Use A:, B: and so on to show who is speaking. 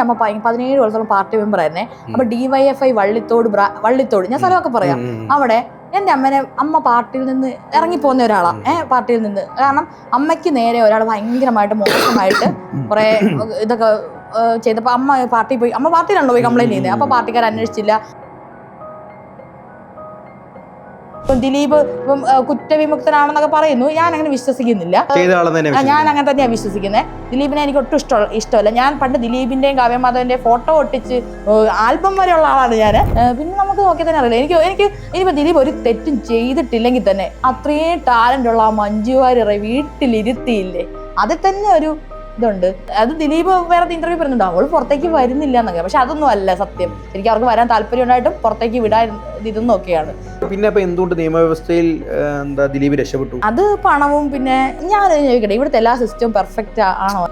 A: അമ്മ 17 വർഷത്തോളം party member ആയിരുന്നേ. അപ്പൊ DYFI വള്ളിത്തോട് ഞാൻ സ്ഥലമൊക്കെ പറയാം. അവിടെ എൻ്റെ അമ്മ പാർട്ടിയിൽ നിന്ന് ഇറങ്ങിപ്പോകുന്ന ഒരാളാണ്. പാർട്ടിയിൽ നിന്ന് കാരണം അമ്മയ്ക്ക് നേരെ ഒരാൾ ഭയങ്കരമായിട്ട് മോശമായിട്ട് കുറെ ഇതൊക്കെ ചെയ്തപ്പോൾ അമ്മ പാർട്ടിയിൽ പോയി. അമ്മ പാർട്ടിയിലാണല്ലോ പോയി കംപ്ലൈന്റ് ചെയ്യുന്നത്. അപ്പൊ പാർട്ടിക്കാർ അന്വേഷിച്ചില്ല. ദിലീപ് കുറ്റവിമുക്തനാണെന്നൊക്കെ പറയുന്നു. ഞാൻ അങ്ങനെ വിശ്വസിക്കുന്നില്ല. ഞാൻ അങ്ങനെ തന്നെയാണ് വിശ്വസിക്കുന്നത്. ദിലീപിനെ എനിക്ക് ഒട്ടും ഇഷ്ടമല്ല. ഞാൻ പണ്ട് ദിലീപിന്റെയും കാവ്യമാധവന്റെയും ഫോട്ടോ ഒട്ടിച്ച് ആൽബം വരെയുള്ള ആളാണ് ഞാൻ. പിന്നെ നമുക്ക് നോക്കിയാൽ തന്നെ അറിയില്ല. എനിക്ക് ഇനിയിപ്പോ ദിലീപ് ഒരു തെറ്റും ചെയ്തിട്ടില്ലെങ്കിൽ തന്നെ അത്രയും ടാലന്റ് ഉള്ള ആ മഞ്ജു വാര്യരെ വീട്ടിലിരുത്തിയില്ലേ, അതിൽ തന്നെ ഒരു ഇതുണ്ട്. അത് ദിലീപ് വേറെ ഇന്റർവ്യൂ പറയുന്നുണ്ട് അവൾ പുറത്തേക്ക് വരുന്നില്ല എന്നൊക്കെ. പക്ഷെ അതൊന്നും അല്ല സത്യം. എനിക്ക് അവർക്ക് വരാൻ താല്പര്യം ഉണ്ടായിട്ടും പുറത്തേക്ക് വിടാൻ ഇതൊന്നൊക്കെയാണ്.
B: പിന്നെ അപ്പൊ എന്തുകൊണ്ട് നിയമവ്യവസ്ഥയിൽ ദിലീപ് രക്ഷപ്പെട്ടു?
A: അത് പണവും പിന്നെ ഞാൻ ചോദിക്കട്ടെ, ഇവിടുത്തെ എല്ലാ സിസ്റ്റവും പെർഫെക്റ്റ് ആണോ?